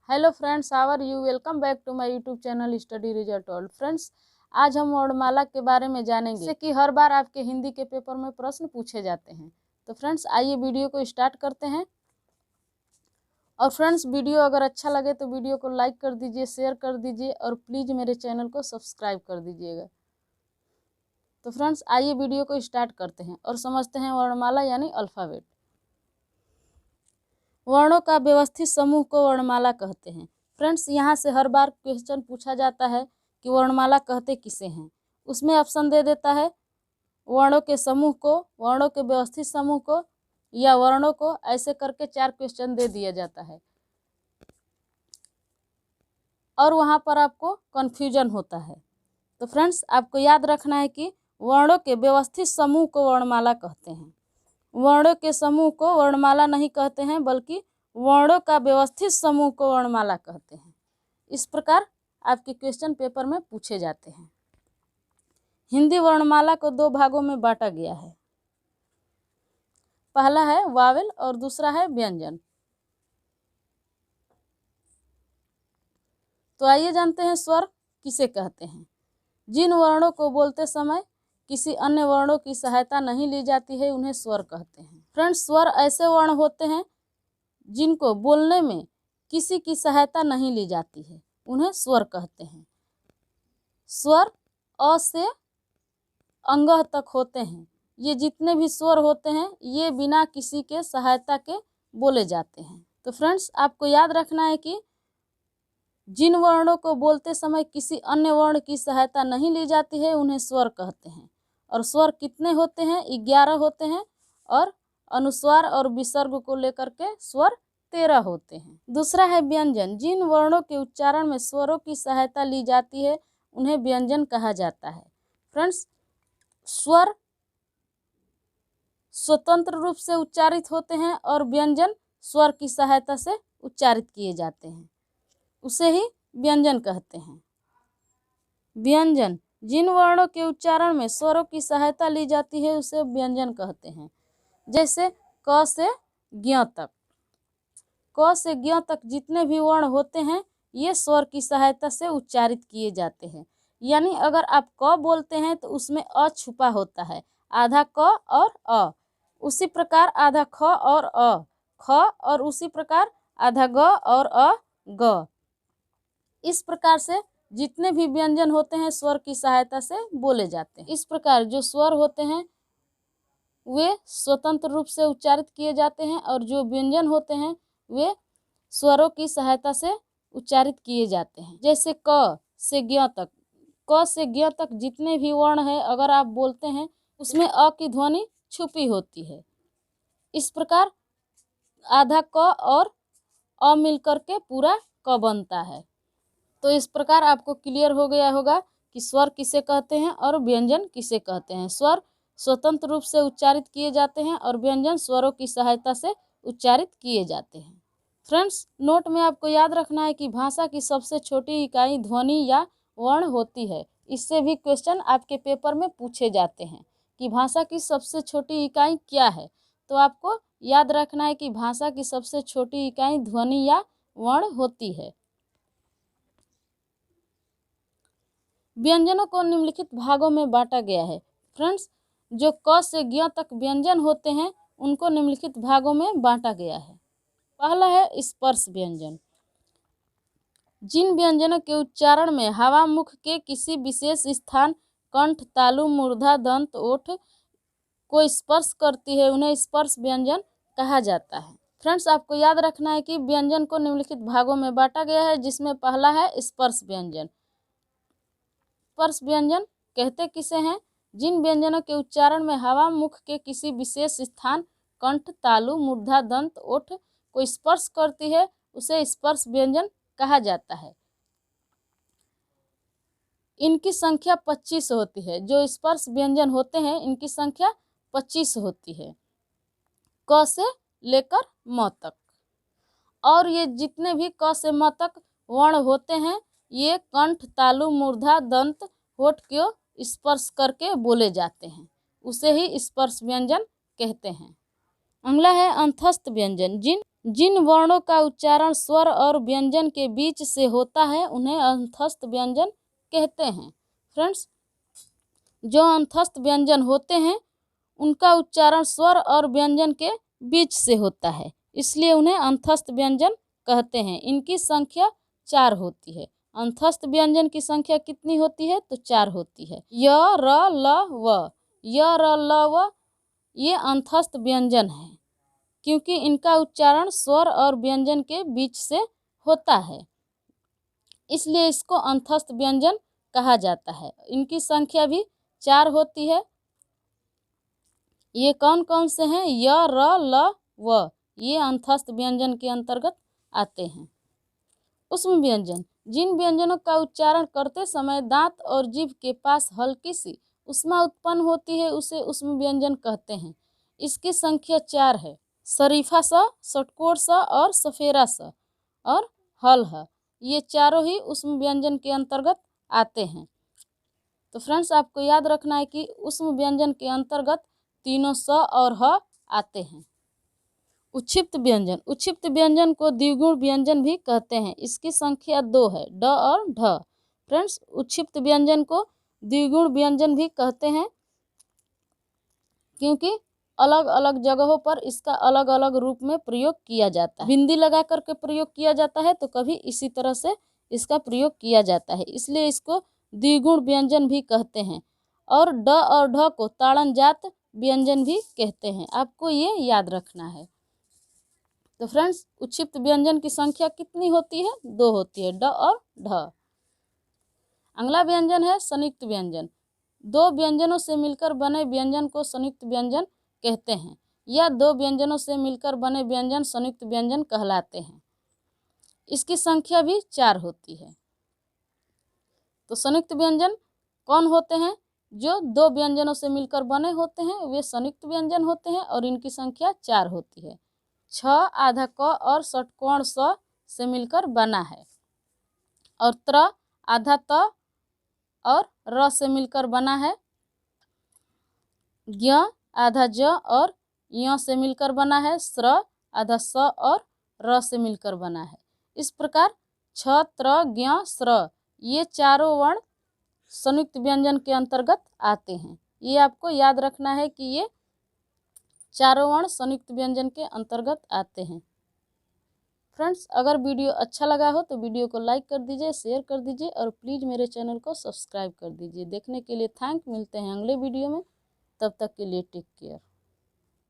Hello friends, how are you? Welcome back to my YouTube channel study result world. Friends, आज हम वर्णमाला के बारे में जानेंगे, जैसे कि हर बार आपके हिंदी के पेपर में प्रश्न पूछे जाते हैं। तो फ्रेंड्स, आइए वीडियो को स्टार्ट करते हैं। और फ्रेंड्स, वीडियो अगर अच्छा लगे तो वीडियो को लाइक कर दीजिए, शेयर कर दीजिए और प्लीज़ मेरे चैनल को सब्सक्राइब कर दीजिएगा। तो फ्रेंड्स, आइए वीडियो को स्टार्ट करते हैं और समझते हैं वर्णमाला यानी अल्फ़ाबेट। वर्णों का व्यवस्थित समूह को वर्णमाला कहते हैं। फ्रेंड्स, यहाँ से हर बार क्वेश्चन पूछा जाता है कि वर्णमाला कहते किसे हैं। उसमें ऑप्शन दे देता है वर्णों के समूह को, वर्णों के व्यवस्थित समूह को या वर्णों को, ऐसे करके 4 क्वेश्चन दे दिया जाता है और वहाँ पर आपको कन्फ्यूजन होता है। तो फ्रेंड्स, आपको याद रखना है कि वर्णों के व्यवस्थित समूह को वर्णमाला कहते हैं। वर्णों के समूह को वर्णमाला नहीं कहते हैं, बल्कि वर्णों का व्यवस्थित समूह को वर्णमाला कहते हैं। इस प्रकार आपके क्वेश्चन पेपर में पूछे जाते हैं। हिंदी वर्णमाला को 2 भागों में बांटा गया है। पहला है वावेल और दूसरा है व्यंजन। तो आइए जानते हैं स्वर किसे कहते हैं। जिन वर्णों को बोलते समय किसी अन्य वर्णों की सहायता नहीं ली जाती है, उन्हें स्वर कहते हैं। फ्रेंड्स, स्वर ऐसे वर्ण होते हैं जिनको बोलने में किसी की सहायता नहीं ली जाती है, उन्हें स्वर कहते हैं। स्वर अ से अंगह तक होते हैं। ये जितने भी स्वर होते हैं, ये बिना किसी के सहायता के बोले जाते हैं। तो फ्रेंड्स, आपको याद रखना है कि जिन वर्णों को बोलते समय किसी अन्य वर्ण की सहायता नहीं ली जाती है, उन्हें स्वर कहते हैं। और स्वर कितने होते हैं? 11 होते हैं और अनुस्वार और विसर्ग को लेकर के स्वर 13 होते हैं। दूसरा है व्यंजन। जिन वर्णों के उच्चारण में स्वरों की सहायता ली जाती है, उन्हें व्यंजन कहा जाता है। फ्रेंड्स, स्वर स्वतंत्र रूप से उच्चारित होते हैं और व्यंजन स्वर की सहायता से उच्चारित किए जाते हैं, उसे ही व्यंजन कहते हैं। व्यंजन जिन वर्णों के उच्चारण में स्वरों की सहायता ली जाती है, उसे व्यंजन कहते हैं। जैसे क से ज्ञ तक। क से ज्ञ तक जितने भी वर्ण होते हैं, ये स्वर की सहायता से उच्चारित किए जाते हैं। यानी अगर आप क बोलते हैं तो उसमें अ छुपा होता है, आधा क और अ। उसी प्रकार आधा ख और अ, ख, और उसी प्रकार आधा ग और अ, ग। इस प्रकार से जितने भी व्यंजन होते हैं स्वर की सहायता से बोले जाते हैं। इस प्रकार जो स्वर होते हैं वे स्वतंत्र रूप से उच्चारित किए जाते हैं और जो व्यंजन होते हैं वे स्वरों की सहायता से उच्चारित किए जाते हैं। जैसे क से ज्ञ तक। क से ज्ञ तक जितने भी वर्ण हैं, अगर आप बोलते हैं उसमें अ की ध्वनि छुपी होती है। इस प्रकार आधा क और अ मिलकर के पूरा क बनता है। तो इस प्रकार आपको क्लियर हो गया होगा कि स्वर किसे कहते हैं और व्यंजन किसे कहते हैं। स्वर स्वतंत्र रूप से उच्चारित किए जाते हैं और व्यंजन स्वरों की सहायता से उच्चारित किए जाते हैं। फ्रेंड्स, नोट में आपको याद रखना है कि भाषा की सबसे छोटी इकाई ध्वनि या वर्ण होती है। इससे भी क्वेश्चन आपके पेपर में पूछे जाते हैं कि भाषा की सबसे छोटी इकाई क्या है। तो आपको याद रखना है कि भाषा की सबसे छोटी इकाई ध्वनि या वर्ण होती है। व्यंजनों को निम्नलिखित भागों में बांटा गया है। फ्रेंड्स, जो क से ज्ञ तक व्यंजन होते हैं उनको निम्नलिखित भागों में बांटा गया है। पहला है स्पर्श व्यंजन। जिन व्यंजनों के उच्चारण में हवा मुख के किसी विशेष स्थान, कंठ, तालु, मूर्धा, दंत, ओठ को स्पर्श करती है, उन्हें स्पर्श व्यंजन कहा जाता है। फ्रेंड्स, आपको याद रखना है कि व्यंजन को निम्नलिखित भागों में बांटा गया है, जिसमें पहला है स्पर्श व्यंजन। स्पर्श व्यंजन कहते किसे हैं? जिन व्यंजनों के उच्चारण में हवा मुख के किसी विशेष स्थान, कंठ, तालु, मूर्धा, दंत, ओठ को स्पर्श करती है, उसे स्पर्श व्यंजन कहा जाता है। इनकी संख्या 25 होती है। जो स्पर्श व्यंजन होते हैं इनकी संख्या 25 होती है, क से लेकर म तक। और ये जितने भी क से म तक वर्ण होते हैं, ये कंठ, तालु, मूर्धा, दंत, होठ को स्पर्श करके बोले जाते हैं, उसे ही स्पर्श व्यंजन कहते हैं। अगला है अंतस्थ व्यंजन। जिन वर्णों का उच्चारण स्वर और व्यंजन के बीच से होता है उन्हें अंतस्थ व्यंजन कहते हैं। फ्रेंड्स, जो अंतस्थ व्यंजन होते हैं उनका उच्चारण स्वर और व्यंजन के बीच से होता है, इसलिए उन्हें अंतस्थ व्यंजन कहते हैं। इनकी संख्या 4 होती है। अंतस्थ व्यंजन की संख्या कितनी होती है? तो 4 होती है। य, र, ल, व। य, र, ल, व ये अंतस्थ व्यंजन है क्योंकि इनका उच्चारण स्वर और व्यंजन के बीच से होता है, इसलिए इसको अंतस्थ व्यंजन कहा जाता है। इनकी संख्या भी 4 होती है। ये कौन कौन से हैं? य, र, ल, व। ये अंतस्थ व्यंजन के अंतर्गत आते हैं। ऊष्म व्यंजन, जिन व्यंजनों का उच्चारण करते समय दांत और जीभ के पास हल्की सी ऊष्मा उत्पन्न होती है उसे ऊष्म व्यंजन कहते हैं। इसकी संख्या 4 है। शरीफा स, षटकोर स और सफेरा स और हल ह, ये चारों ही ऊष्म व्यंजन के अंतर्गत आते हैं। तो फ्रेंड्स, आपको याद रखना है कि ऊष्म व्यंजन के अंतर्गत तीनों स और ह आते हैं। उच्छिप्त व्यंजन, उच्छिप्त व्यंजन को द्विगुण व्यंजन भी कहते हैं। इसकी संख्या 2 है, ड और ढ। फ्रेंड्स, उच्छिप्त व्यंजन को द्विगुण व्यंजन भी कहते हैं क्योंकि अलग अलग जगहों पर इसका अलग अलग रूप में प्रयोग किया जाता है। बिंदी लगा करके प्रयोग किया जाता है तो कभी इसी तरह से इसका प्रयोग किया जाता है, इसलिए इसको द्विगुण व्यंजन भी कहते हैं। और ड और ढ को ताड़नजात व्यंजन भी कहते हैं। आपको ये याद रखना है। तो फ्रेंड्स, उच्छिप्त व्यंजन की संख्या कितनी होती है? 2 होती है, ड और ढ। अगला व्यंजन है संयुक्त व्यंजन। 2 व्यंजनों से मिलकर बने व्यंजन को संयुक्त व्यंजन कहते हैं, या 2 व्यंजनों से मिलकर बने व्यंजन संयुक्त व्यंजन कहलाते हैं। इसकी संख्या भी 4 होती है। तो संयुक्त व्यंजन कौन होते हैं? जो 2 व्यंजनों से मिलकर बने होते हैं वे संयुक्त व्यंजन होते हैं और इनकी संख्या 4 होती है। छ, आधा क और षटकोण स से मिलकर बना है, और त्र, आधा त और र से मिलकर बना है। ज्ञ, आधा ज और य से मिलकर बना है। स्र, आधा स और र से मिलकर बना है। इस प्रकार छ, त्र, ज्ञ, स्र ये चारों वर्ण संयुक्त व्यंजन के अंतर्गत आते हैं। ये आपको याद रखना है कि ये चारों वर्ण संयुक्त व्यंजन के अंतर्गत आते हैं। फ्रेंड्स, अगर वीडियो अच्छा लगा हो तो वीडियो को लाइक कर दीजिए, शेयर कर दीजिए और प्लीज़ मेरे चैनल को सब्सक्राइब कर दीजिए। देखने के लिए थैंक। मिलते हैं अगले वीडियो में, तब तक के लिए टेक केयर।